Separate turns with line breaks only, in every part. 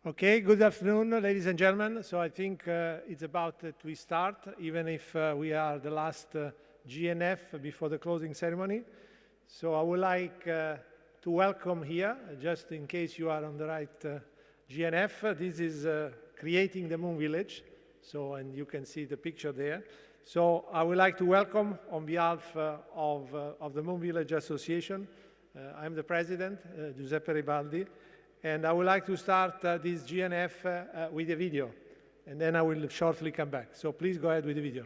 Okay, good afternoon, ladies and gentlemen. So I think it's about that we start, even if we are the last GNF before the closing ceremony. So I would like to welcome here, just in case you are on the right GNF, this is Creating the Moon Village. So, and you can see the picture there. So I would like to welcome on behalf of the Moon Village Association. I'm the president, Giuseppe Ribaldi. And I would like to start this GNF with a video, and then I will shortly come back. So please go ahead with the video.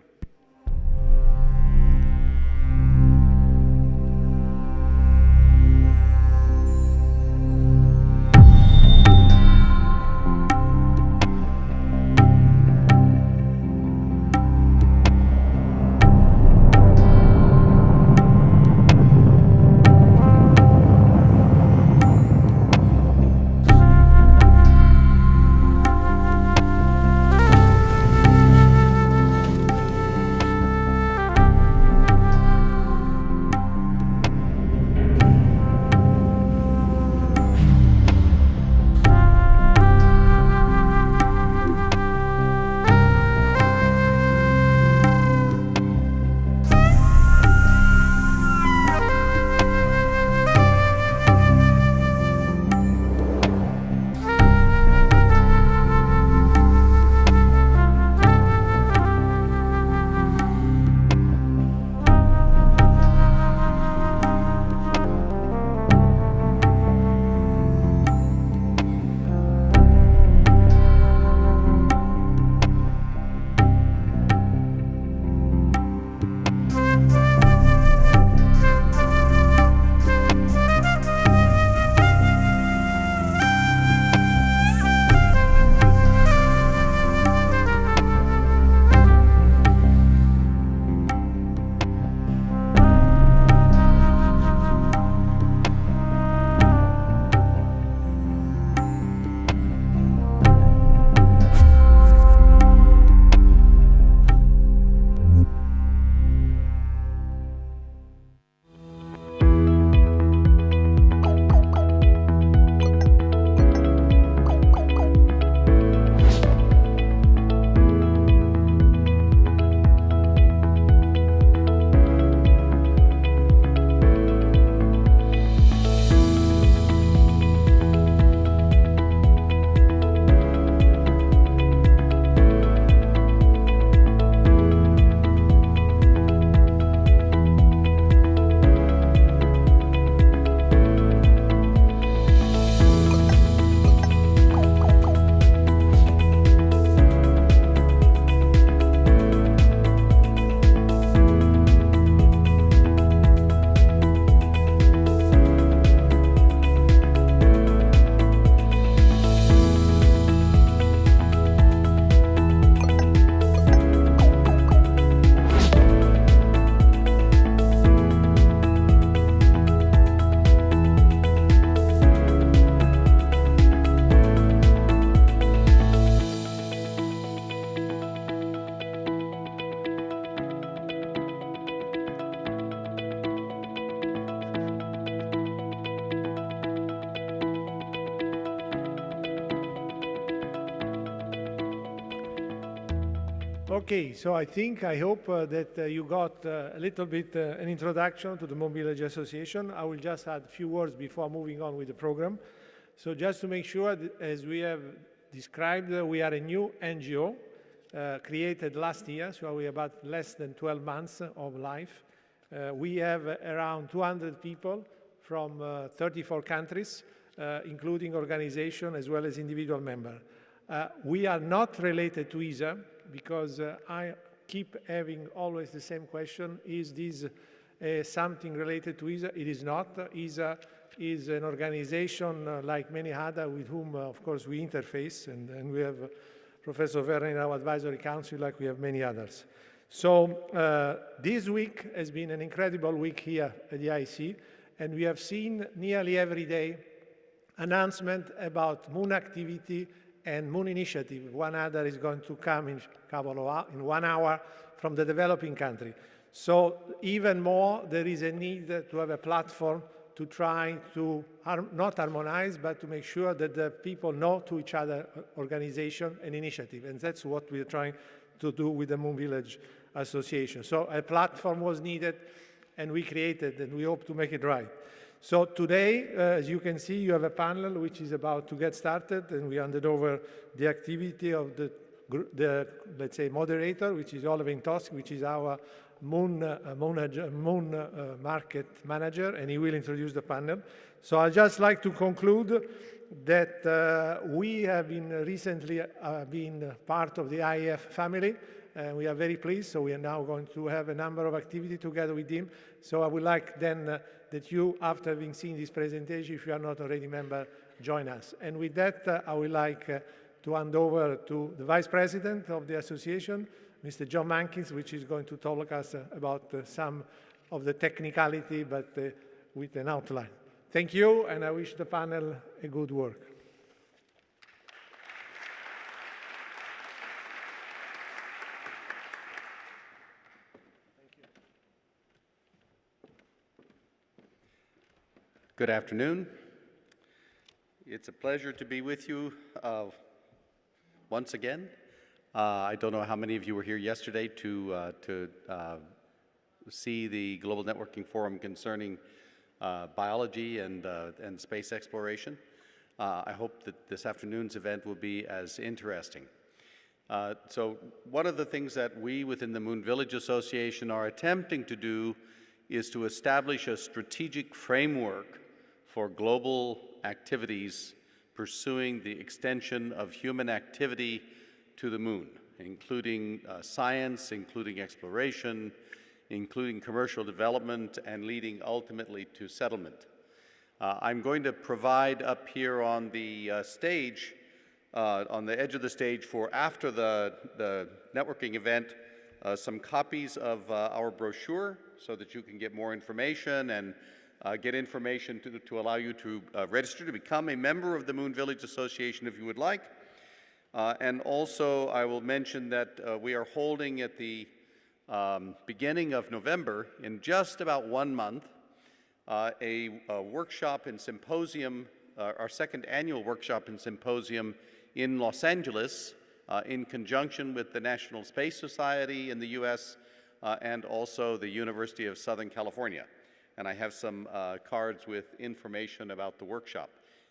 Okay, so I hope that you got a little bit an introduction to the Moon Village Association. I will just add a few words before moving on with the program. So just to make sure, that, as we have described, we are a new NGO created last year, so we have about less than 12 months of life. We have around 200 people from 34 countries, including organization as well as individual members. We are not related to ESA, because I keep having always the same question: is this something related to ESA? It is not. ESA is an organization like many other with whom, of course, we interface, and we have Professor Werner in our advisory council, like we have many others. So this week has been an incredible week here at the IC, and we have seen nearly every day announcement about moon activity and Moon Initiative. One other is going to come in 1 hour from the developing country. So even more, there is a need to have a platform to try to not harmonize, but to make sure that the people know to each other organization and initiative. And that's what we're trying to do with the Moon Village Association. So a platform was needed, and we created, and we hope to make it right. So today, as you can see, you have a panel which is about to get started, and we handed over the activity of the let's say, moderator, which is Oliver Tosk, which is our Moon market manager, and he will introduce the panel. So I'd just like to conclude that we have been recently been part of the IEF family. We are very pleased, so we are now going to have a number of activities together with him. So I would like then that you, after having seen this presentation, if you are not already a member, join us. And with that, I would like to hand over to the Vice President of the Association, Mr. John Mankins, which is going to talk us about some of the technicality, but with an outline. Thank you, and I wish the panel a good work.
Good afternoon. It's a pleasure to be with you once again. I don't know how many of you were here yesterday to see the Global Networking Forum concerning biology and space exploration. I hope that this afternoon's event will be as interesting. So one of the things that we within the Moon Village Association are attempting to do is to establish a strategic framework for global activities pursuing the extension of human activity to the moon, including science, including exploration, including commercial development, and leading ultimately to settlement. I'm going to provide up here on the stage, on the edge of the stage for after the networking event, some copies of our brochure so that you can get more information and get information to allow you to register to become a member of the Moon Village Association if you would like. And also I will mention that we are holding at the beginning of November, in just about 1 month, a workshop and symposium, our second annual workshop and symposium in Los Angeles in conjunction with the National Space Society in the US and also the University of Southern California. And I have some cards with information about the workshop.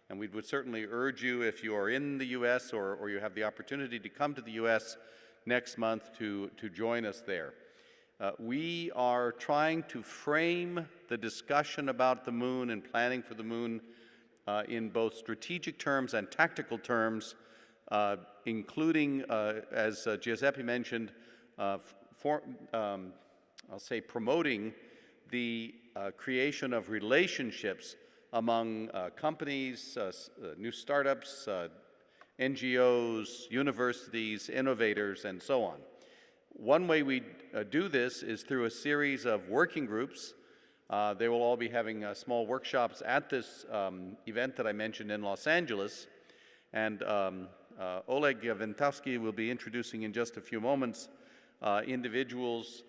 And we would certainly urge you, if you are in the US or you have the opportunity to come to the US next month, to join us there. We are trying to frame the discussion about the moon and planning for the moon in both strategic terms and tactical terms, including, as Giuseppe mentioned, I'll say promoting the creation of relationships among companies, new startups, NGOs, universities, innovators, and so on. One way we do this is through a series of working groups. They will all be having small workshops at this event that I mentioned in Los Angeles. And Oleg Ventowski will be introducing in just a few moments individuals,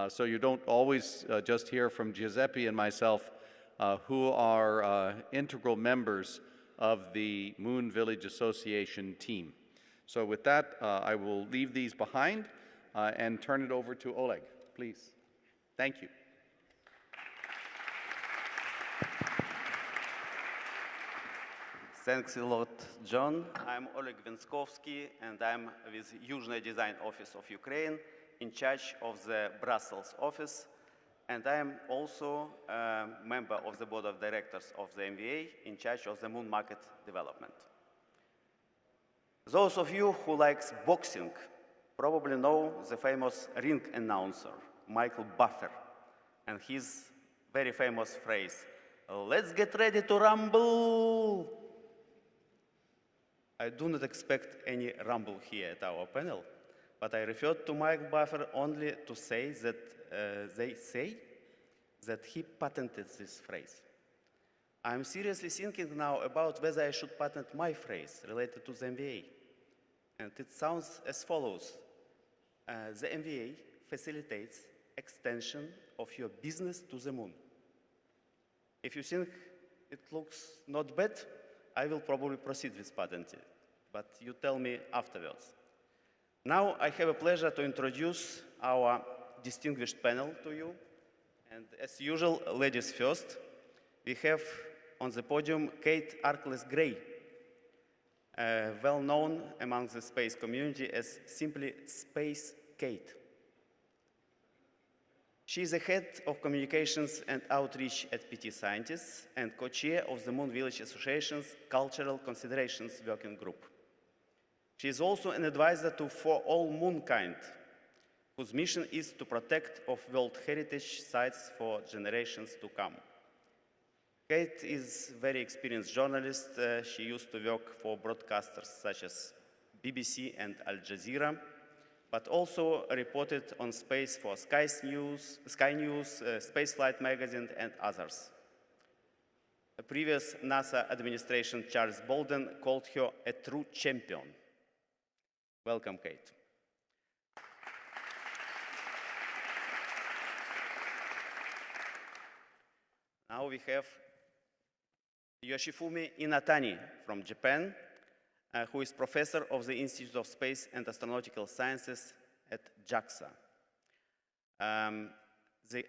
so you don't always just hear from Giuseppe and myself, who are integral members of the Moon Village Association team. So with that, I will leave these behind and turn it over to Oleg, please. Thank you.
Thanks a lot, John. I'm Oleg Venskovsky, and I'm with Yuzhny Design Office of Ukraine, in charge of the Brussels office. And I'm also a member of the board of directors of the MVA, in charge of the moon market development. Those of you who likes boxing probably know the famous ring announcer, Michael Buffer, and his very famous phrase, "Let's get ready to rumble." I do not expect any rumble here at our panel, but I referred to Mike Buffer only to say that they say that he patented this phrase. I'm seriously thinking now about whether I should patent my phrase related to the MVA. And it sounds as follows. The MVA facilitates extension of your business to the moon. If you think it looks not bad, I will probably proceed with patenting, but you tell me afterwards. Now I have a pleasure to introduce our distinguished panel to you. And as usual, ladies first, we have on the podium Kate Arkless-Gray, well known among the space community as simply Space Kate. She is the head of communications and outreach at PT Scientists and co-chair of the Moon Village Association's Cultural Considerations Working Group. She is also an advisor to For All Moonkind, whose mission is to protect of World Heritage sites for generations to come. Kate is a very experienced journalist. She used to work for broadcasters such as BBC and Al Jazeera, but also reported on space for Sky News, Spaceflight Magazine, and others. A previous NASA administration, Charles Bolden, called her a true champion. Welcome, Kate. Now we have Yoshifumi Inatani from Japan, who is professor of the Institute of Space and Astronautical Sciences at JAXA. The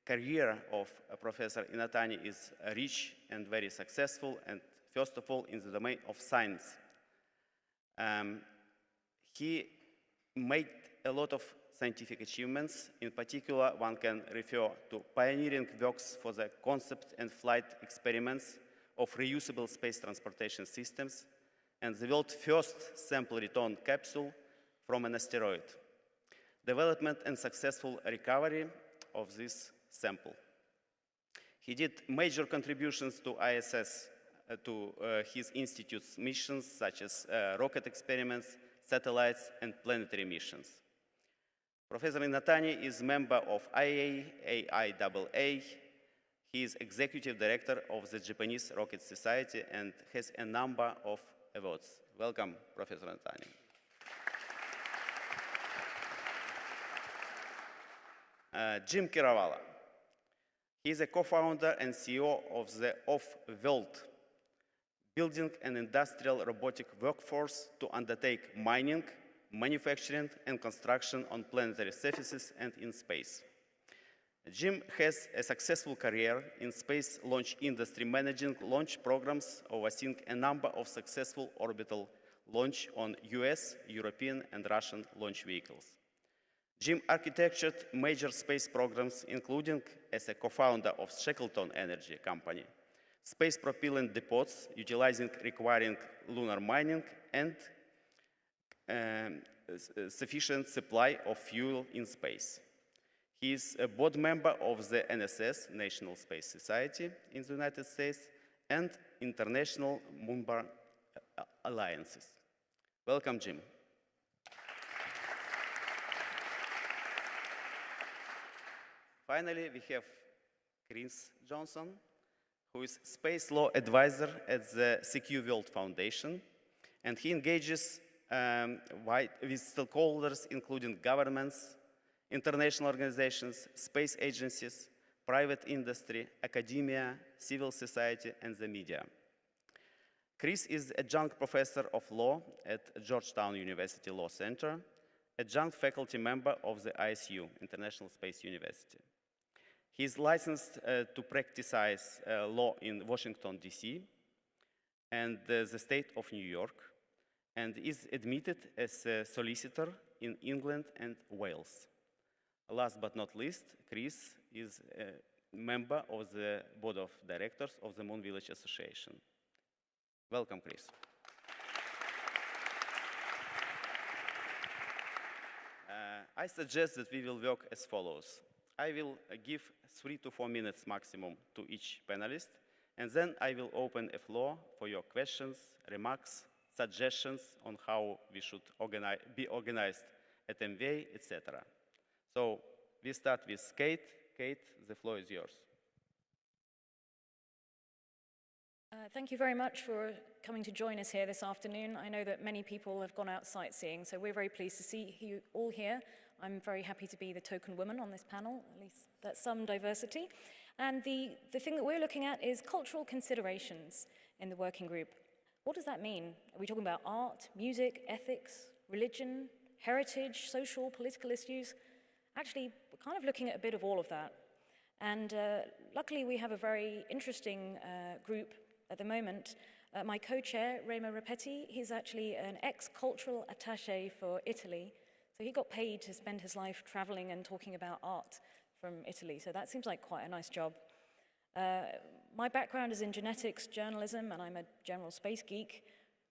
career of Professor Inatani is rich and very successful, and first of all in the domain of science. He made a lot of scientific achievements. In particular, one can refer to pioneering works for the concept and flight experiments of reusable space transportation systems, and the world's first sample return capsule from an asteroid. Development and successful recovery of this sample. He did major contributions to ISS, to his institute's missions, such as rocket experiments, satellites, and planetary missions. Professor Inatani is member of AIAA. He is executive director of the Japanese Rocket Society and has a number of awards. Welcome, Professor Inatani. Jim Kiravala. He is a co-founder and CEO of the Off-World, building an industrial robotic workforce to undertake mining, manufacturing, and construction on planetary surfaces and in space. Jim has a successful career in space launch industry, managing launch programs, overseeing a number of successful orbital launch on US, European, and Russian launch vehicles. Jim architectured major space programs, including as a co-founder of Shackleton Energy Company, space propellant depots utilizing requiring lunar mining and sufficient supply of fuel in space. He is a board member of the NSS, National Space Society in the United States, and International Moonbar Alliances. Welcome, Jim. Finally, we have Chris Johnson, who is Space Law Advisor at the Secure World Foundation, and he engages with stakeholders, including governments, international organizations, space agencies, private industry, academia, civil society, and the media. Chris is adjunct professor of law at Georgetown University Law Center, adjunct faculty member of the ISU, International Space University. He is licensed to practice law in Washington, D.C. and the state of New York, and is admitted as a solicitor in England and Wales. Last but not least, Chris is a member of the board of directors of the Moon Village Association. Welcome, Chris. I suggest that we will work as follows. I will give 3 to 4 minutes maximum to each panelist, and then I will open a floor for your questions, remarks, suggestions on how we should be organized at MVA, etc. So we start with Kate. Kate, the floor is yours.
Thank you very much for coming to join us here this afternoon. I know that many people have gone out sightseeing, so we're very pleased to see you all here. I'm very happy to be the token woman on this panel, at least that's some diversity. And the thing that we're looking at is cultural considerations in the working group. What does that mean? Are we talking about art, music, ethics, religion, heritage, social, political issues? Actually, we're kind of looking at a bit of all of that. And luckily, we have a very interesting group at the moment. My co-chair, Remo Repetti, he's actually an ex-cultural attaché for Italy. So he got paid to spend his life traveling and talking about art from Italy. So that seems like quite a nice job. My background is in genetics, journalism, and I'm a general space geek.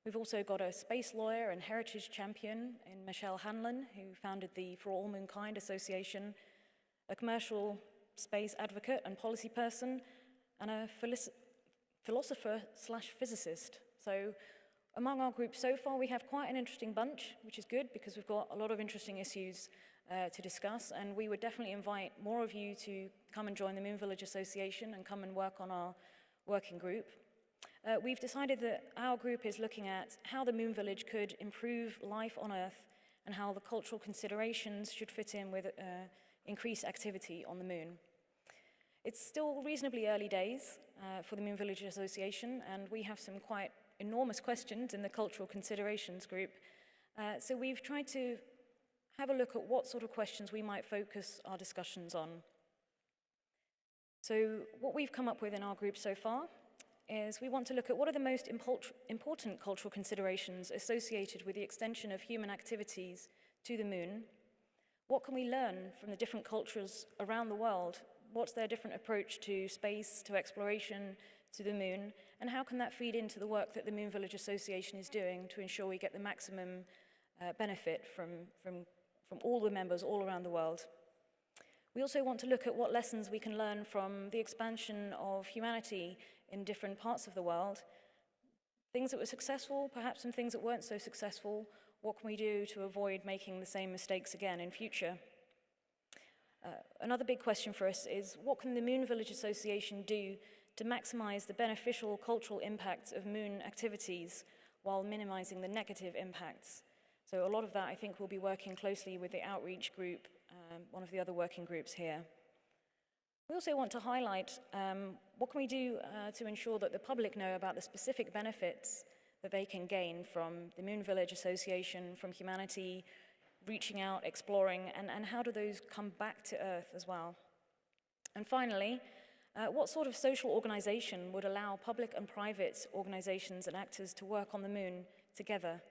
We've also got a space lawyer and heritage champion in Michelle Hanlon, who founded the For All Moonkind Association, a commercial space advocate and policy person, and a philosopher/physicist. So among our group so far, we have quite an interesting bunch, which is good because we've got a lot of interesting issues to discuss, and we would definitely invite more of you to come and join the Moon Village Association and come and work on our working group. We've decided that our group is looking at how the Moon Village could improve life on Earth and how the cultural considerations should fit in with increased activity on the Moon. It's still reasonably early days for the Moon Village Association, and we have some quite enormous questions in the cultural considerations group. So we've tried to have a look at what sort of questions we might focus our discussions on. So what we've come up with in our group so far is we want to look at what are the most important cultural considerations associated with the extension of human activities to the Moon. What can we learn from the different cultures around the world? What's their different approach to space, to exploration, to the Moon? And how can that feed into the work that the Moon Village Association is doing to ensure we get the maximum benefit from all the members all around the world? We also want to look at what lessons we can learn from the expansion of humanity in different parts of the world. Things that were successful, perhaps some things that weren't so successful. What can we do to avoid making the same mistakes again in future? Another big question for us is, what can the Moon Village Association do to maximize the beneficial cultural impacts of Moon activities while minimizing the negative impacts? So a lot of that, I think, we'll be working closely with the outreach group, one of the other working groups here. We also want to highlight what can we do to ensure that the public know about the specific benefits that they can gain from the Moon Village Association, from humanity, reaching out, exploring, and how do those come back to Earth as well? And finally, what sort of social organization would allow public and private organizations and actors to work on the Moon together?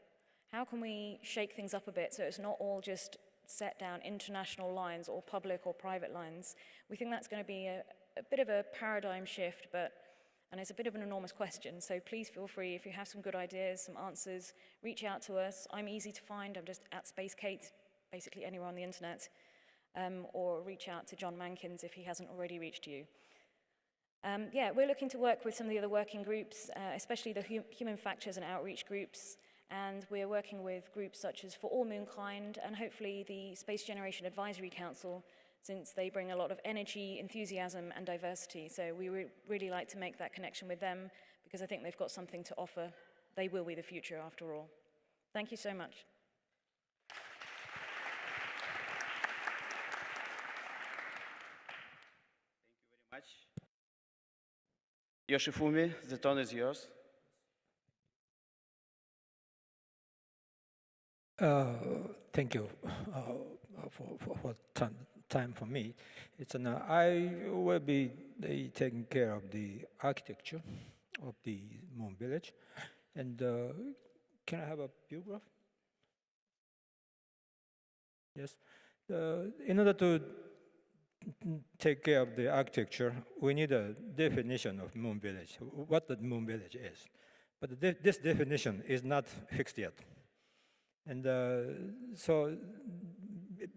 How can we shake things up a bit so it's not all just set down international lines or public or private lines? We think that's going to be a bit of a paradigm shift, and it's a bit of an enormous question, so please feel free, if you have some good ideas, some answers, reach out to us. I'm easy to find, I'm just at Space Kate, basically anywhere on the internet, or reach out to John Mankins if he hasn't already reached you. Yeah, we're looking to work with some of the other working groups, especially the human factors and outreach groups, and we're working with groups such as For All Moonkind and hopefully the Space Generation Advisory Council, since they bring a lot of energy, enthusiasm, and diversity. So we really like to make that connection with them because I think they've got something to offer. They will be the future after all. Thank you so much.
Thank you very much. Yoshifumi, the turn is yours.
Thank you for time for me. I will be taking care of the architecture of the Moon Village. And can I have a biograph? Yes. In order to take care of the architecture, we need a definition of Moon Village, what the Moon Village is. But this definition is not fixed yet. And so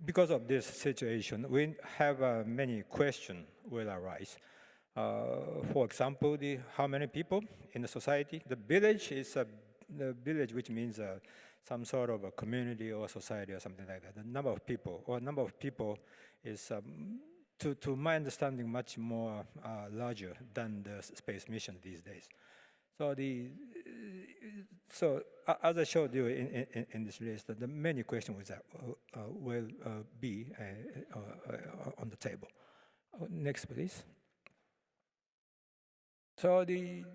because of this situation, we have many questions will arise. For example, how many people in the society? The village is the village, which means some sort of a community or society or something like that. The number of people is, to my understanding, much more larger than the space mission these days. So as I showed you in this list, the many questions that will be on the table. Next, please. So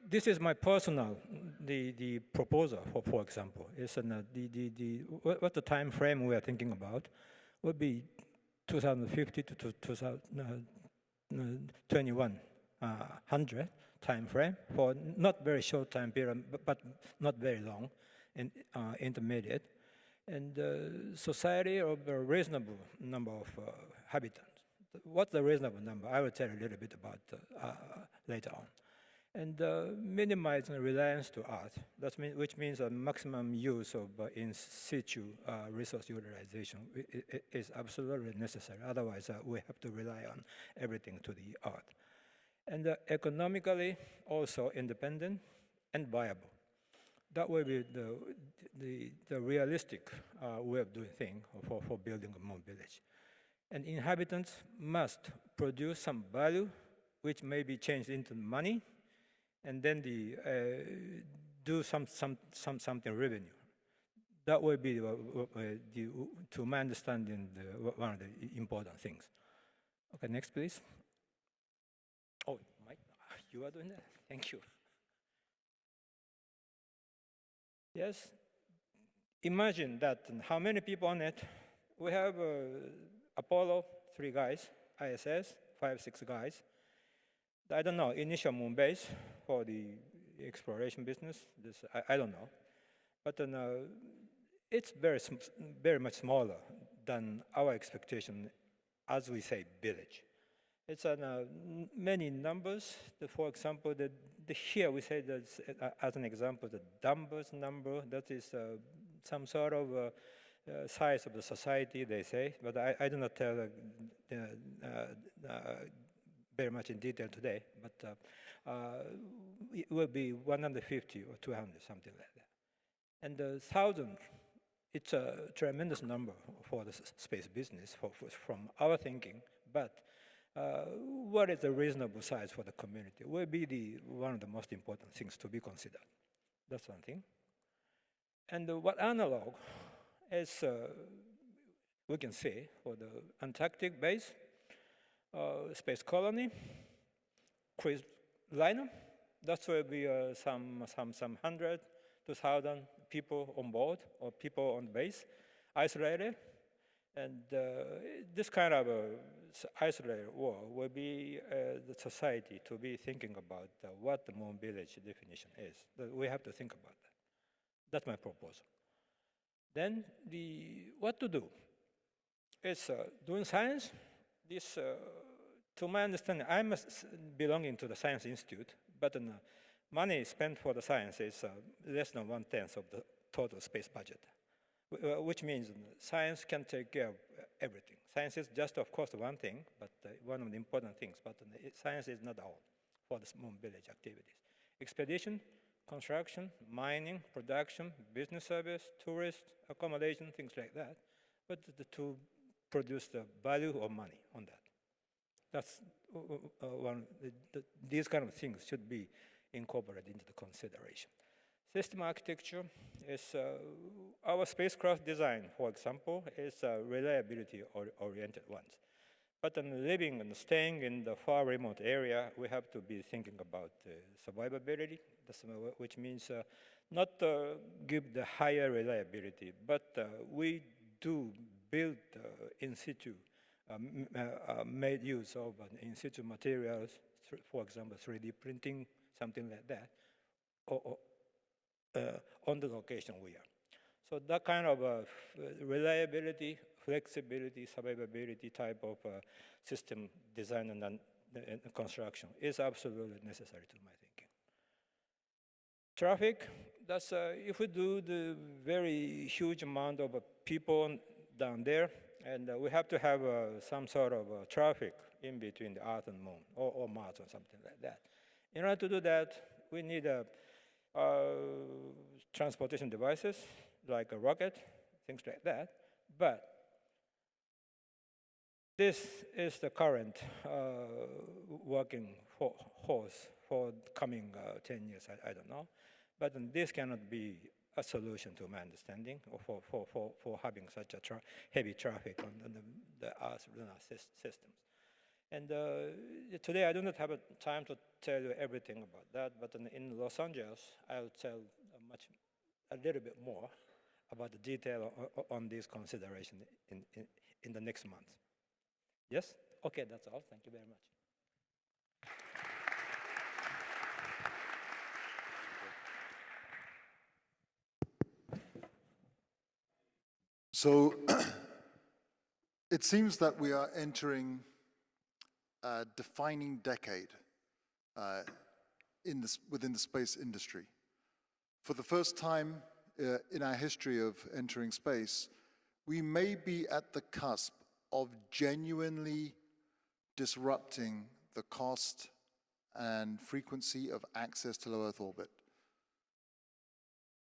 this is my personal the proposal for example. Is what the time frame we are thinking about would be 2050 to 2100 time frame for not very short time period, but not very long, and intermediate, and society of a reasonable number of habitants. What's the reasonable number? I will tell you a little bit about later on. And minimizing reliance to Earth, which means a maximum use of in situ resource utilization is absolutely necessary. Otherwise, we have to rely on everything to the Earth. And economically also independent and viable. That will be the realistic way of doing things for building a moon village. And inhabitants must produce some value, which may be changed into money, and then do something revenue. That will be, to my understanding, one of the important things. Okay, next, please. Oh, Mike, you are doing that? Thank you. Yes, imagine that how many people on it? We have Apollo, 3 guys, ISS, 5, 6 guys. I don't know, initial moon base for the exploration business, I don't know. But it's very much smaller than our expectation, as we say, village. It's many numbers. For example, here we say that as an example, the Dunbar's number, that is some sort of size of the society, they say, but I do not tell very much in detail today, but it will be 150 or 200, something like that. And 1,000, it's a tremendous number for the space business from our thinking, but what is a reasonable size for the community will be one of the most important things to be considered. That's one thing. And what analog is, we can say, for the Antarctic base, space colony, cruise liner, that will be some 100 to 1,000 people on board or people on base, isolated. And this kind of isolated world will be the society to be thinking about what the moon village definition is. We have to think about that. That's my proposal. Then what to do is doing science. This, to my understanding, I'm belonging to the Science Institute, but money spent for the science is less than 1/10 of the total space budget, which means science can take care of everything. Science is just, of course, one thing, but one of the important things, but science is not all for the moon village activities. Expedition, construction, mining, production, business service, tourist, accommodation, things like that, but to produce the value of money on that. That's these kind of things should be incorporated into the consideration. System architecture is our spacecraft design, for example, is reliability-oriented ones. But living and staying in the far remote area, we have to be thinking about survivability, which means not give the higher reliability, but we do build in situ, made use of in situ materials, for example, 3D printing, something like that, or on the location we are. So that kind of reliability, flexibility, survivability type of system design and construction is absolutely necessary to my thinking. Traffic, that's if we do the very huge amount of people down there, and we have to have some sort of traffic in between the Earth and Moon, or Mars or something like that. In order to do that, we need transportation devices, like a rocket, things like that. But this is the current working horse for coming 10 years, I don't know. But this cannot be a solution to my understanding for having such a heavy traffic on the Earth lunar systems. And today I do not have time to tell you everything about that, but in Los Angeles, I'll tell a little bit more about the detail on these considerations in the next month. Yes? Okay, that's all. Thank you very much.
So it seems that we are entering a defining decade within the space industry. For the first time in our history of entering space, we may be at the cusp of genuinely disrupting the cost and frequency of access to low Earth orbit.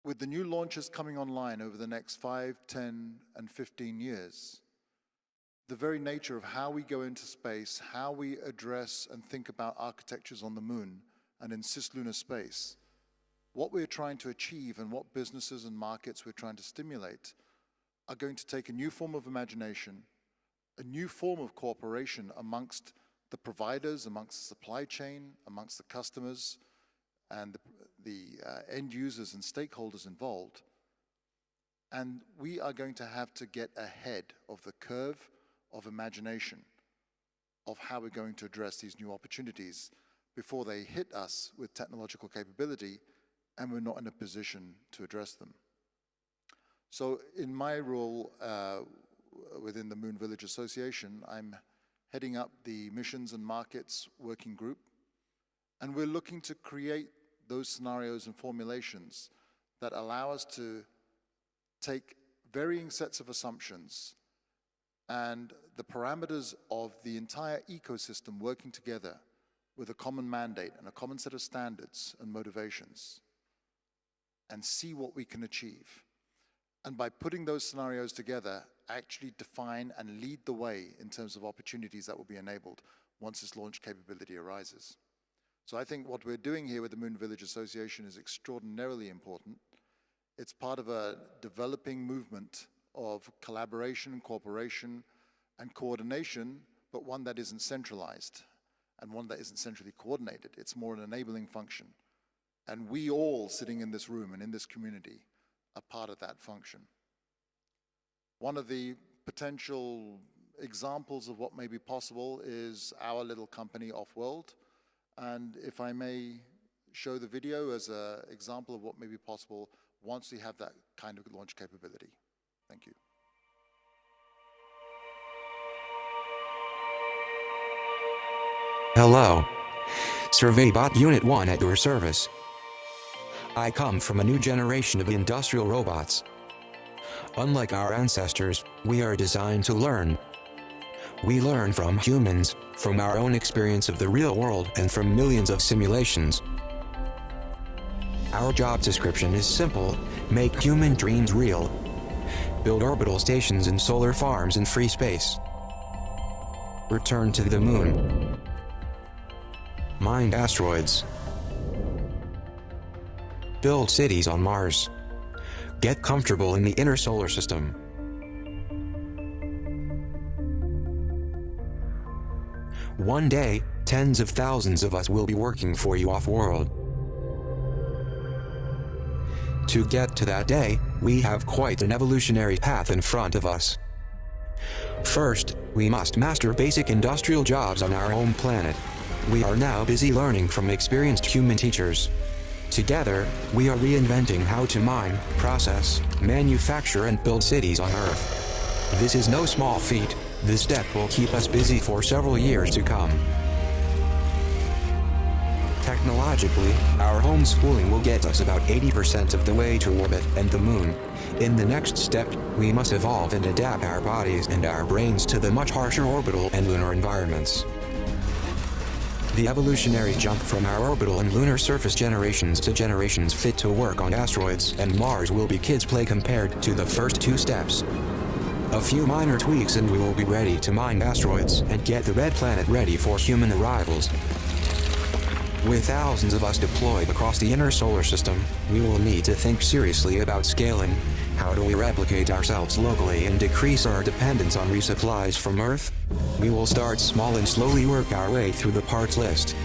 With the new launches coming online over the next 5, 10, and 15 years, the very nature of how we go into space, how we address and think about architectures on the moon and in cislunar space, what we're trying to achieve and what businesses and markets we're trying to stimulate are going to take a new form of imagination, a new form of cooperation amongst the providers, amongst the supply chain, amongst the customers, and the end users and stakeholders involved. And we are going to have to get ahead of the curve of imagination of how we're going to address these new opportunities before they hit us with technological capability and we're not in a position to address them. So in my role within the Moon Village Association, I'm heading up the Missions and Markets Working Group, and we're looking to create those scenarios and formulations that allow us to take varying sets of assumptions and the parameters of the entire ecosystem working together with a common mandate and a common set of standards and motivations, and see what we can achieve. And by putting those scenarios together, actually define and lead the way in terms of opportunities that will be enabled once this launch capability arises. So I think what we're doing here with the Moon Village Association is extraordinarily important. It's part of a developing movement of collaboration and cooperation and coordination, but one that isn't centralized and one that isn't centrally coordinated. It's more an enabling function. And we all sitting in this room and in this community are part of that function. One of the potential examples of what may be possible is our little company, Off-World. And if I may show the video as an example of what may be possible once we have that kind of launch capability. Thank you.
Hello. SurveyBot Unit 1 at your service. I come from a new generation of industrial robots. Unlike our ancestors, we are designed to learn. We learn from humans, from our own experience of the real world, and from millions of simulations. Our job description is simple: make human dreams real. Build orbital stations and solar farms in free space. Return to the moon. Mine asteroids. Build cities on Mars. Get comfortable in the inner solar system. One day, tens of thousands of us will be working for you off-world. To get to that day, we have quite an evolutionary path in front of us. First, we must master basic industrial jobs on our home planet. We are now busy learning from experienced human teachers. Together, we are reinventing how to mine, process, manufacture, and build cities on Earth. This is no small feat. This step will keep us busy for several years to come. Technologically, our homeschooling will get us about 80% of the way to orbit and the moon. In the next step, we must evolve and adapt our bodies and our brains to the much harsher orbital and lunar environments. The evolutionary jump from our orbital and lunar surface generations to generations fit to work on asteroids and Mars will be kids' play compared to the first two steps. A few minor tweaks and we will be ready to mine asteroids and get the red planet ready for human arrivals. With thousands of us deployed across the inner solar system, we will need to think seriously about scaling. How do we replicate ourselves locally and decrease our dependence on resupplies from Earth? We will start small and slowly work our way through the parts list.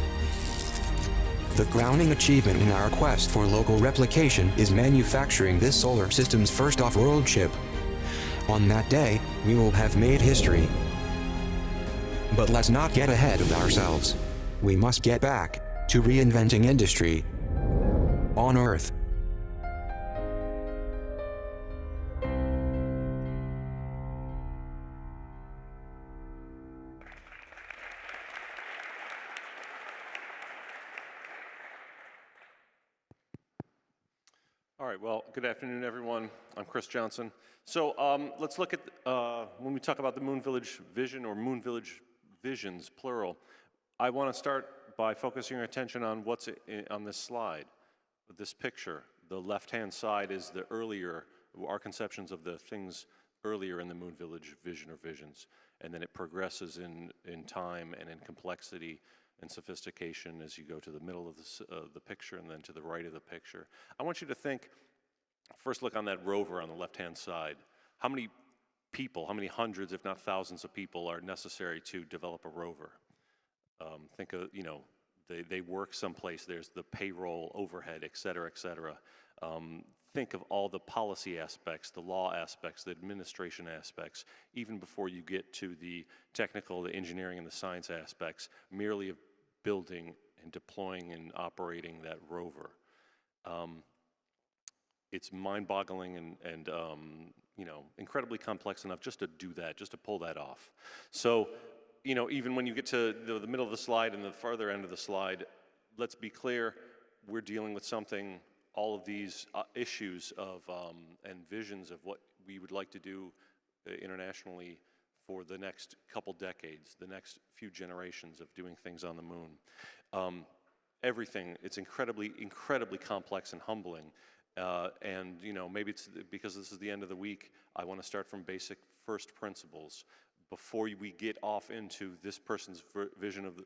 The crowning achievement in our quest for local replication is manufacturing this solar system's first off-world ship. On that day, we will have made history. But let's not get ahead of ourselves. We must get back to reinventing industry on Earth.
All right, well, good afternoon, everyone. I'm Chris Johnson. So let's look at, when we talk about the Moon Village vision, or Moon Village visions, plural, I want to start by focusing your attention on what's on this slide, this picture. The left-hand side is the earlier, our conceptions of the things earlier in the Moon Village vision or visions, and then it progresses in time and in complexity and sophistication as you go to the middle of the picture and then to the right of the picture. I want you to think, first look on that rover on the left-hand side. How many people, how many hundreds, if not thousands of people are necessary to develop a rover? Think of, you know, they work someplace, there's the payroll, overhead, et cetera, et cetera. Think of all the policy aspects, the law aspects, the administration aspects, even before you get to the technical, the engineering, and the science aspects, merely of building and deploying and operating that rover. It's mind-boggling and you know, incredibly complex enough just to do that, just to pull that off. So, you know, even when you get to the middle of the slide and the farther end of the slide, let's be clear, we're dealing with something, all of these issues of and visions of what we would like to do internationally for the next couple decades, the next few generations of doing things on the moon. Everything, it's incredibly, incredibly complex and humbling. And, you know, maybe it's because this is the end of the week, I want to start from basic first principles before we get off into this person's vision of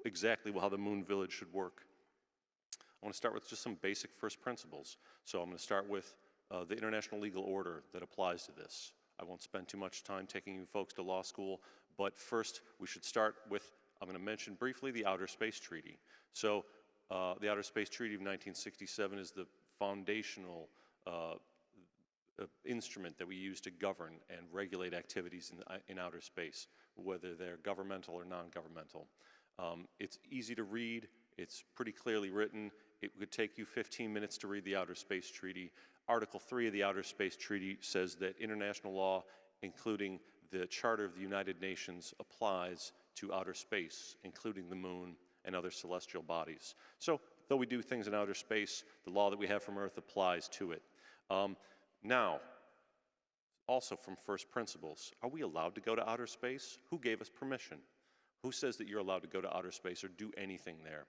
exactly how the Moon Village should work. I want to start with just some basic first principles. So I'm going to start with the international legal order that applies to this. I won't spend too much time taking you folks to law school, but first we should start with, I'm going to mention briefly the Outer Space Treaty. So the Outer Space Treaty of 1967 is the foundational instrument that we use to govern and regulate activities in outer space, whether they're governmental or non-governmental. It's easy to read, it's pretty clearly written. It would take you 15 minutes to read the Outer Space Treaty. Article 3 of the Outer Space Treaty says that international law, including the Charter of the United Nations, applies to outer space, including the moon and other celestial bodies. So, though we do things in outer space, the law that we have from Earth applies to it. Now, also from first principles, are we allowed to go to outer space? Who gave us permission? Who says that you're allowed to go to outer space or do anything there?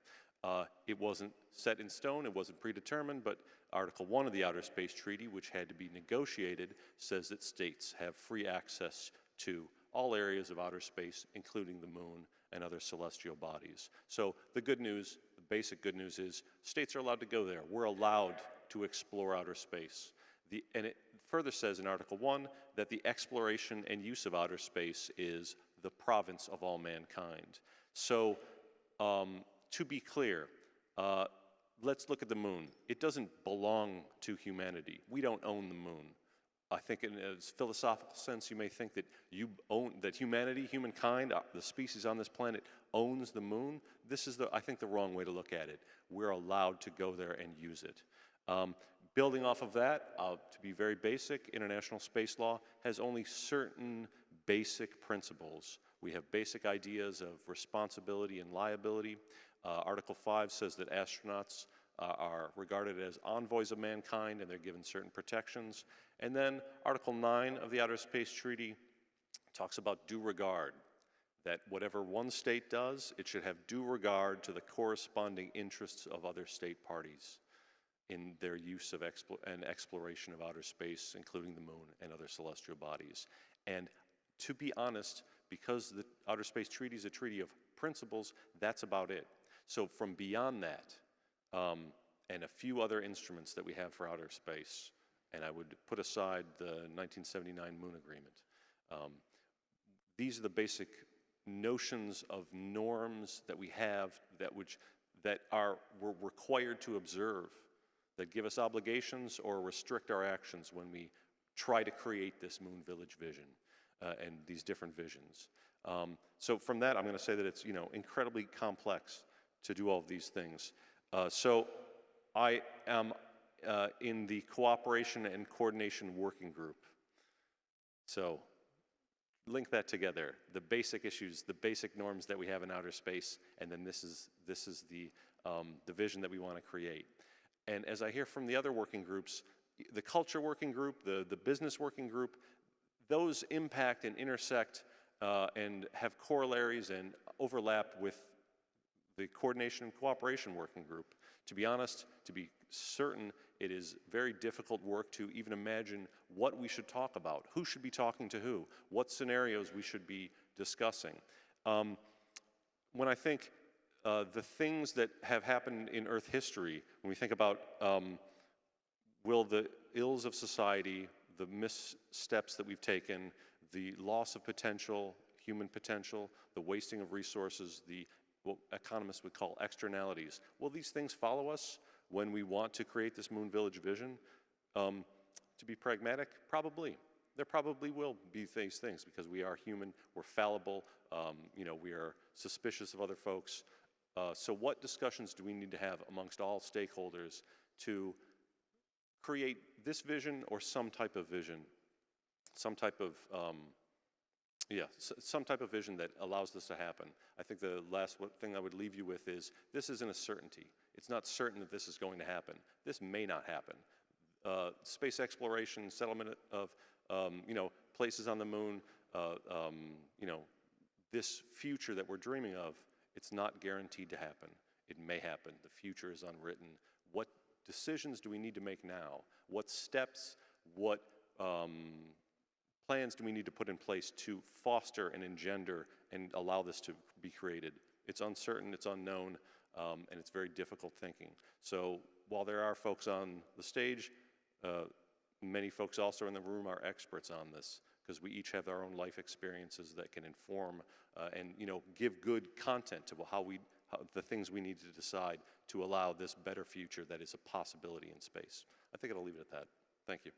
It wasn't set in stone, it wasn't predetermined, but Article 1 of the Outer Space Treaty, which had to be negotiated, says that states have free access to all areas of outer space, including the moon and other celestial bodies. So the good news, the basic good news is states are allowed to go there. We're allowed to explore outer space. And it further says in Article 1 that the exploration and use of outer space is the province of all mankind. So to be clear, let's look at the moon. It doesn't belong to humanity. We don't own the moon. I think in a philosophical sense, you may think that that humanity, humankind, the species on this planet owns the moon. This is, I think, the wrong way to look at it. We're allowed to go there and use it. Building off of that, to be very basic, international space law has only certain basic principles. We have basic ideas of responsibility and liability. Article 5 says that astronauts are regarded as envoys of mankind and they're given certain protections. And then Article 9 of the Outer Space Treaty talks about due regard, that whatever one state does, it should have due regard to the corresponding interests of other state parties in their use of exploration of outer space, including the moon and other celestial bodies. And to be honest, because the Outer Space Treaty is a treaty of principles, that's about it. So from beyond that, and a few other instruments that we have for outer space, and I would put aside the 1979 Moon Agreement. These are the basic notions of norms that we have that we're required to observe, that give us obligations or restrict our actions when we try to create this Moon Village vision and these different visions. So from that, I'm going to say that it's incredibly complex to do all of these things. So I am in the Cooperation and Coordination Working Group. So link that together, the basic issues, the basic norms that we have in outer space, and then this is the vision that we want to create. And as I hear from the other working groups, the culture working group, the business working group, those impact and intersect and have corollaries and overlap with the Coordination and Cooperation Working Group. To be honest, to be certain, it is very difficult work to even imagine what we should talk about, who should be talking to who, what scenarios we should be discussing. When I think the things that have happened in Earth history, when we think about will the ills of society, the missteps that we've taken, the loss of potential, human potential, the wasting of resources, what economists would call externalities. Will these things follow us when we want to create this Moon Village vision? To be pragmatic, probably. There probably will be these things because we are human, we're fallible, we are suspicious of other folks. So what discussions do we need to have amongst all stakeholders to create this vision or some type of vision, some type of vision that allows this to happen? I think the last thing I would leave you with is this isn't a certainty. It's not certain that this is going to happen. This may not happen. Space exploration, settlement of places on the moon, this future that we're dreaming of, it's not guaranteed to happen. It may happen. The future is unwritten. What decisions do we need to make now? What steps, what plans do we need to put in place to foster and engender and allow this to be created? It's uncertain, it's unknown, and it's very difficult thinking. So while there are folks on the stage, many folks also in the room are experts on this because we each have our own life experiences that can inform and give good content to the things we need to decide to allow this better future that is a possibility in space. I think I'll leave it at that. Thank you.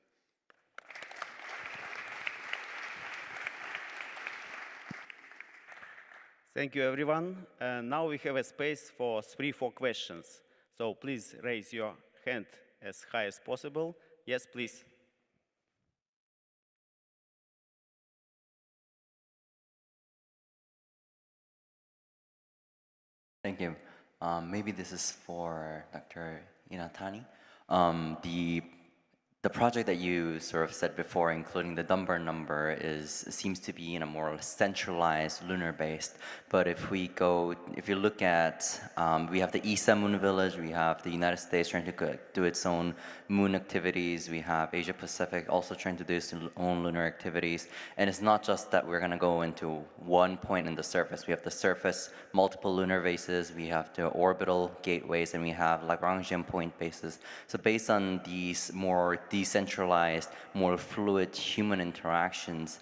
Thank you, everyone. And now we have a space for 3-4 questions. So please raise your hand as high as possible. Yes, please.
Thank you. Maybe this is for Dr. Inatani. The project that you sort of said before, including the Dunbar number, seems to be in a more centralized lunar based. But if you look at, we have the ESA Moon Village, we have the United States trying to do its own moon activities, we have Asia Pacific also trying to do its own lunar activities. And it's not just that we're going to go into one point in the surface. We have the surface, multiple lunar bases, we have the orbital gateways, and we have Lagrangian point bases. So based on these more decentralized, more fluid human interactions,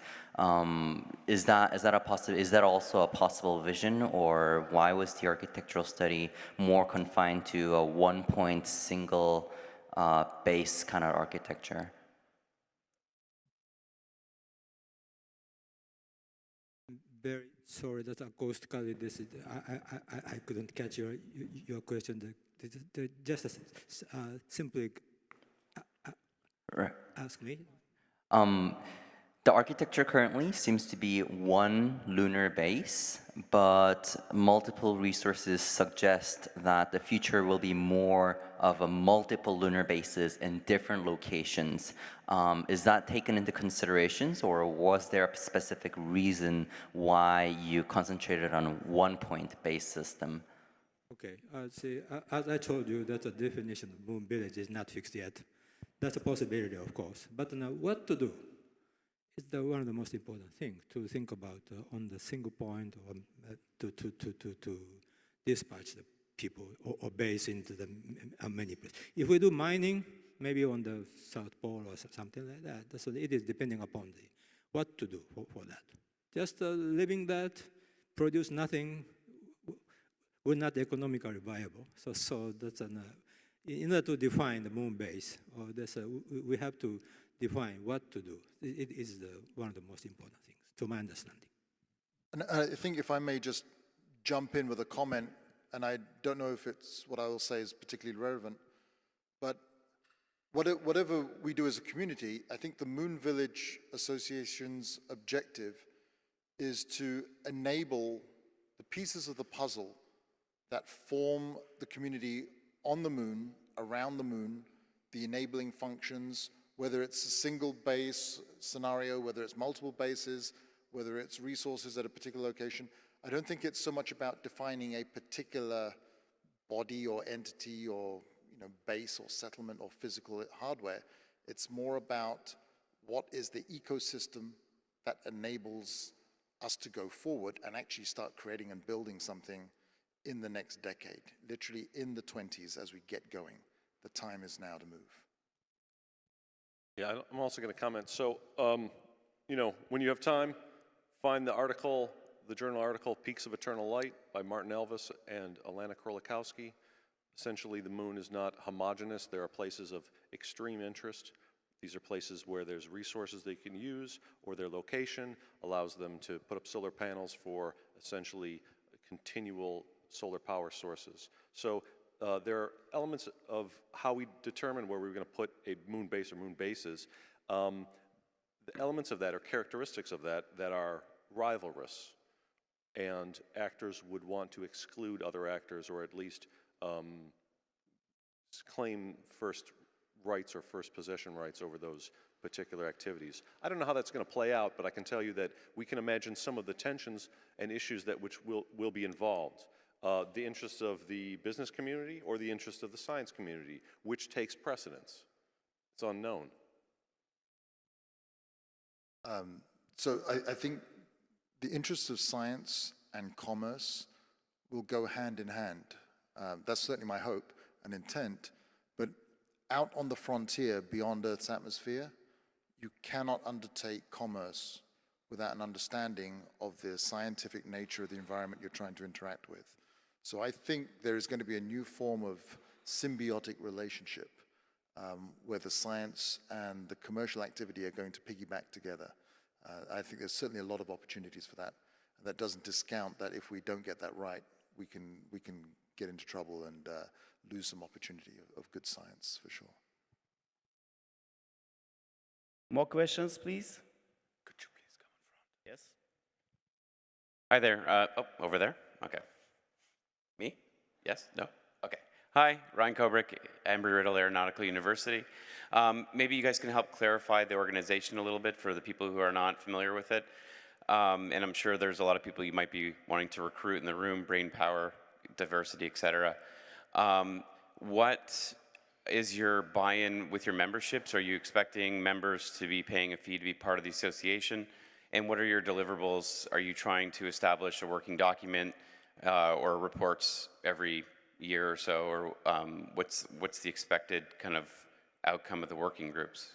is that also a possible vision, or why was the architectural study more confined to a one-point single base kind of architecture?
Very sorry that acoustically I couldn't catch your question. Just simply ask me.
The architecture currently seems to be one lunar base, but multiple resources suggest that the future will be more of a multiple lunar bases in different locations. Is that taken into considerations, or was there a specific reason why you concentrated on one point base system?
Okay, see, as I told you, that the definition of Moon Village is not fixed yet. That's a possibility, of course. But now, what to do is one of the most important things to think about on the single point, or to dispatch the people or base into the many places. If we do mining, maybe on the South Pole or something like that, so it is depending upon what to do for that. Just living that, produce nothing, we're not economically viable. So that's in order to define the moon base, we have to define what to do. It is one of the most important things, to my understanding.
And I think if I may just jump in with a comment, and I don't know if what I will say is particularly relevant, but whatever we do as a community, I think the Moon Village Association's objective is to enable the pieces of the puzzle that form the community on the moon, around the moon, the enabling functions, whether it's a single base scenario, whether it's multiple bases, whether it's resources at a particular location. I don't think it's so much about defining a particular body or entity or base or settlement or physical hardware. It's more about what is the ecosystem that enables us to go forward and actually start creating and building something in the next decade, literally in the 20s as we get going. The time is now to move.
Yeah, I'm also going to comment. So, when you have time, find the article, the journal article, Peaks of Eternal Light by Martin Elvis and Alana Krolikowski. Essentially, the moon is not homogeneous. There are places of extreme interest. These are places where there's resources they can use, or their location allows them to put up solar panels for essentially continual solar power sources. So there are elements of how we determine where we're going to put a moon base or moon bases. The elements of that, or characteristics of that are rivalrous, and actors would want to exclude other actors, or at least claim first rights or first possession rights over those particular activities. I don't know how that's going to play out, but I can tell you that we can imagine some of the tensions and issues that which will be involved. The interests of the business community or the interests of the science community, which takes precedence. It's unknown.
So I think the interests of science and commerce will go hand in hand. That's certainly my hope and intent. But out on the frontier beyond Earth's atmosphere, you cannot undertake commerce without an understanding of the scientific nature of the environment you're trying to interact with. So I think there is going to be a new form of symbiotic relationship where the science and the commercial activity are going to piggyback together. I think there's certainly a lot of opportunities for that. And that doesn't discount that if we don't get that right, we can get into trouble and lose some opportunity of good science, for sure.
More questions, please?
Could you please come in front?
Yes.
Hi there. Over there? Okay. Me? Yes? No? Okay. Hi, Ryan Kobrick, Embry-Riddle Aeronautical University. Maybe you guys can help clarify the organization a little bit for the people who are not familiar with it. And I'm sure there's a lot of people you might be wanting to recruit in the room, brain power, diversity, et cetera. What is your buy-in with your memberships? Are you expecting members to be paying a fee to be part of the association? And what are your deliverables? Are you trying to establish a working document or reports every year or so? Or what's the expected kind of outcome of the working groups?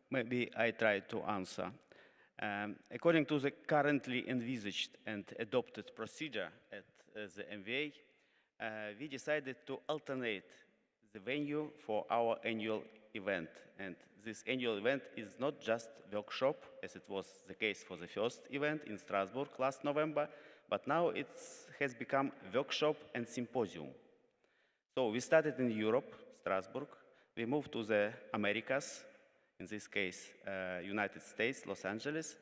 Maybe I try to answer. According to the currently envisaged and adopted procedure at the MVA, we decided to alternate the venue for our annual event. And this annual event is not just workshop, as it was the case for the first event in Strasbourg last November, but now it has become workshop and symposium. So we started in Europe, Strasbourg. We moved to the Americas, in this case, United States, Los Angeles,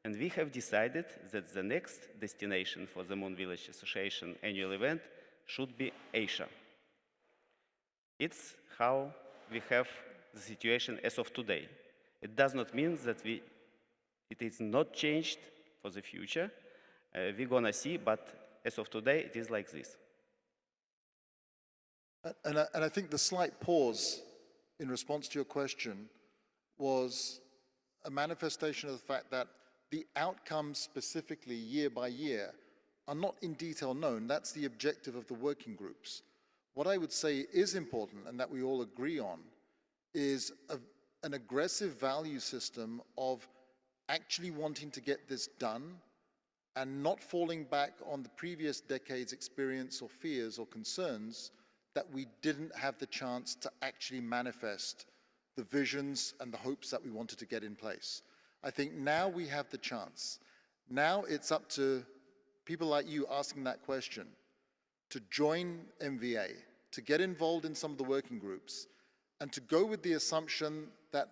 and we have decided that the next destination for the Moon Village Association annual event should be Asia. It's how we have the situation as of today. It does not mean that it is not changed for the future. We're gonna see, but as of today, it is like this.
And I think the slight pause in response to your question was a manifestation of the fact that the outcomes specifically year by year are not in detail known. That's the objective of the working groups. What I would say is important and that we all agree on is an aggressive value system of actually wanting to get this done and not falling back on the previous decade's experience or fears or concerns that we didn't have the chance to actually manifest the visions and the hopes that we wanted to get in place. I think now we have the chance. Now it's up to people like you asking that question to join MVA, to get involved in some of the working groups, and to go with the assumption that,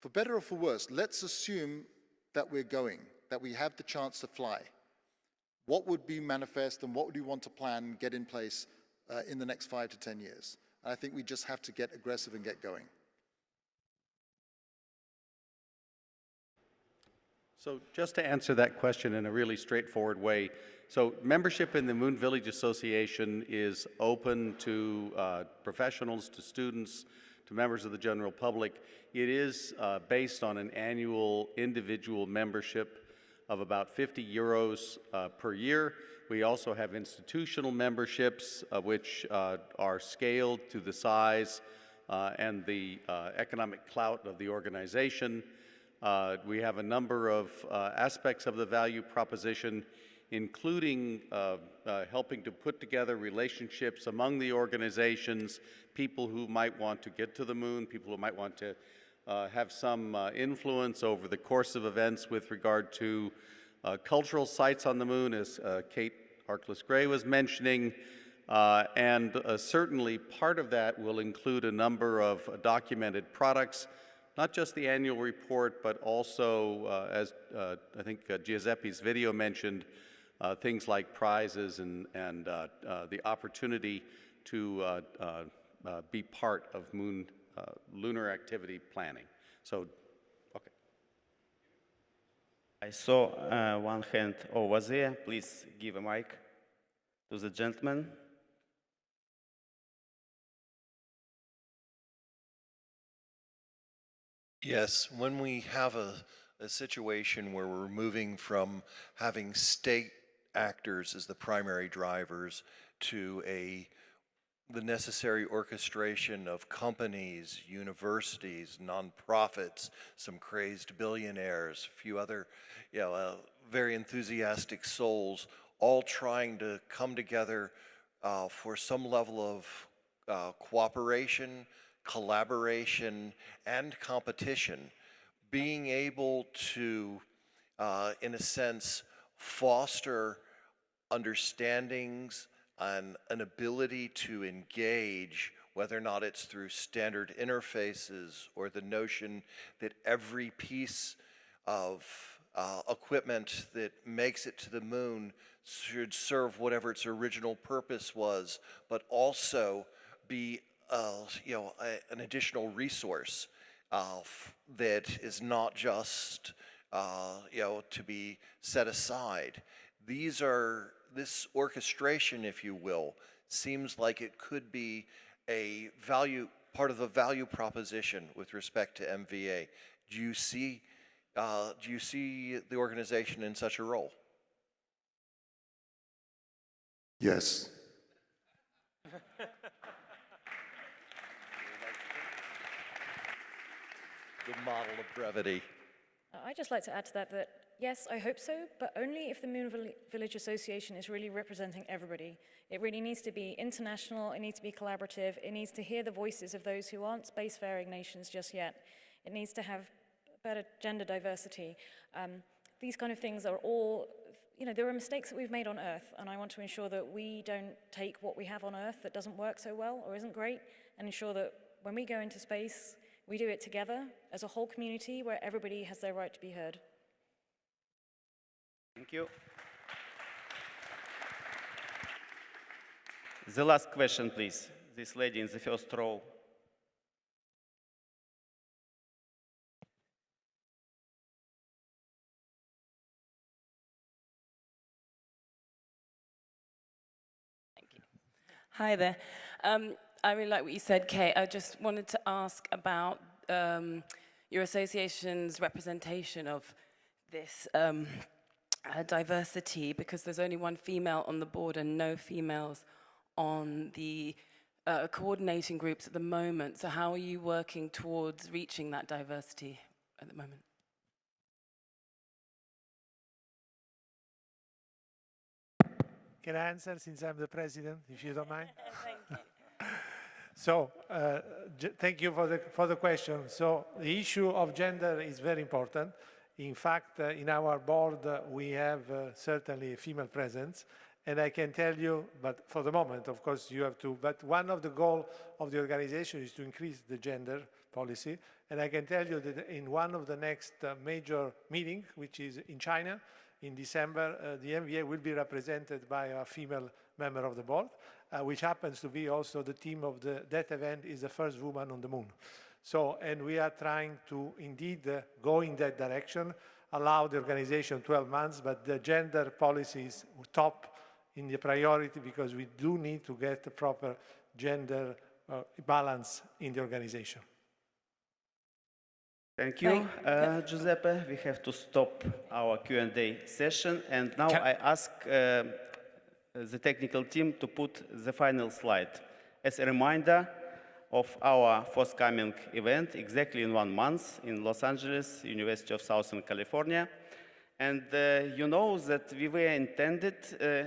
for better or for worse, let's assume that we're going, that we have the chance to fly. What would be manifest and what would we want to plan and get in place in the next 5 to 10 years? And I think we just have to get aggressive and get going.
So just to answer that question in a really straightforward way, so membership in the Moon Village Association is open to professionals, to students, to members of the general public. It is based on an annual individual membership of about 50 euros per year. We also have institutional memberships which are scaled to the size and the economic clout of the organization. We have a number of aspects of the value proposition, including helping to put together relationships among the organizations, people who might want to get to the moon, people who might want to have some influence over the course of events with regard to cultural sites on the moon, as Kate Arkless-Gray was mentioning. And certainly part of that will include a number of documented products, not just the annual report, but also, as I think Giuseppe's video mentioned, things like prizes and the opportunity to be part of lunar activity planning. So, okay.
I saw one hand over there. Please give a mic to the gentleman.
Yes, when we have a situation where we're moving from having state actors as the primary drivers to the necessary orchestration of companies, universities, nonprofits, some crazed billionaires, a few other, very enthusiastic souls, all trying to come together for some level of cooperation, collaboration, and competition, being able to, in a sense, foster understandings and an ability to engage, whether or not it's through standard interfaces or the notion that every piece of equipment that makes it to the moon should serve whatever its original purpose was, but also be an additional resource that is not just to be set aside. This orchestration, if you will, seems like it could be part of the value proposition with respect to MVA. Do you see the organization in such a role?
Yes.
The model of brevity.
I'd just like to add to that yes, I hope so, but only if the Moon Village Association is really representing everybody. It really needs to be international, it needs to be collaborative, it needs to hear the voices of those who aren't spacefaring nations just yet. It needs to have better gender diversity. These kind of things are all, there are mistakes that we've made on Earth, and I want to ensure that we don't take what we have on Earth that doesn't work so well or isn't great, and ensure that when we go into space, we do it together as a whole community where everybody has their right to be heard.
Thank you. The last question, please. This lady in the first row.
Thank you. Hi there. I really like what you said, Kate. I just wanted to ask about your association's representation of this diversity, because there's only one female on the board and no females on the coordinating groups at the moment. So how are you working towards reaching that diversity at the moment?
Can I answer since I'm the president, if you don't mind?
Thank you.
So, thank you for the question. So, the issue of gender is very important. In fact, in our board, we have certainly a female presence. And I can tell you, but for the moment, of course, you have to, but one of the goals of the organization is to increase the gender policy. And I can tell you that in one of the next major meetings, which is in China, in December, the MVA will be represented by a female member of the board, which happens to be also the team of that event is the first woman on the moon. So, and we are trying to indeed go in that direction, allow the organization 12 months, but the gender policy is top in the priority because we do need to get the proper gender balance in the organization.
Thank you, Giuseppe. We have to stop our Q&A session. And now I ask the technical team to put the final slide as a reminder of our forthcoming event exactly in 1 month in Los Angeles, University of Southern California. And you know that we were intended,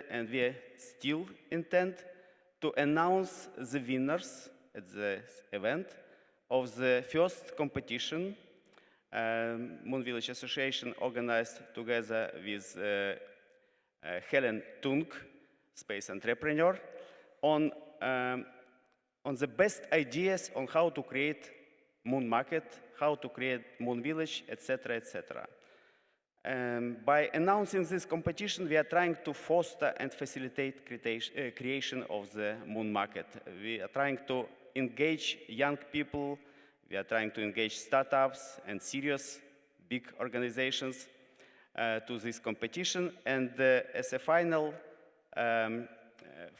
and we still intend, to announce the winners at the event of the first competition Moon Village Association organized together with Helen Tung, space entrepreneur, on the best ideas on how to create moon market, how to create moon village, etc., etc. By announcing this competition, we are trying to foster and facilitate creation of the moon market. We are trying to engage young people. We are trying to engage startups and serious big organizations to this competition. And as a final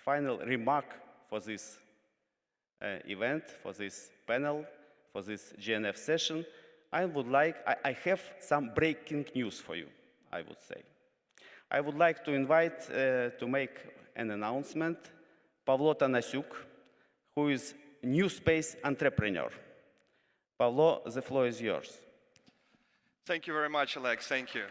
remark for this event, for this panel, for this GNF session, I have some breaking news for you, I would say. I would like to invite to make an announcement Pavlo Tanasiuk, who is new space entrepreneur. Pavlo, the floor is yours.
Thank you very much, Alex. Thank you.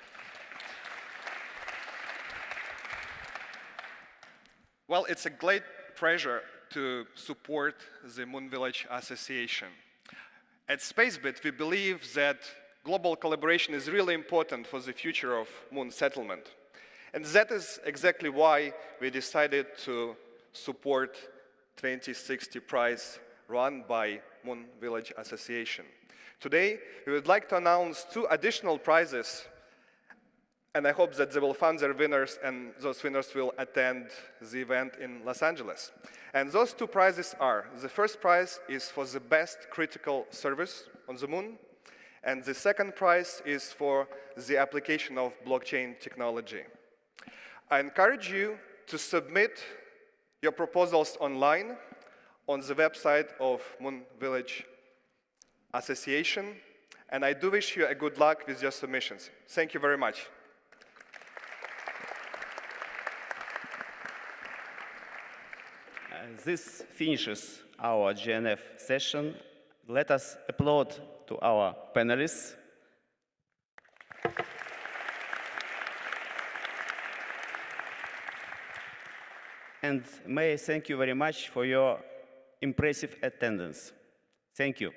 Well, it's a great pleasure to support the Moon Village Association. At SpaceBit, we believe that global collaboration is really important for the future of moon settlement. And that is exactly why we decided to support 2060 prize run by Moon Village Association. Today, we would like to announce 2 additional prizes, and I hope that they will find their winners, and those winners will attend the event in Los Angeles. And those 2 prizes are, the first prize is for the best critical service on the moon, and the second prize is for the application of blockchain technology. I encourage you to submit your proposals online on the website of Moon Village Association, and I do wish you a good luck with your submissions. Thank you very much.
This finishes our GNF session. Let us applaud to our panelists. And may I thank you very much for your impressive attendance. Thank you.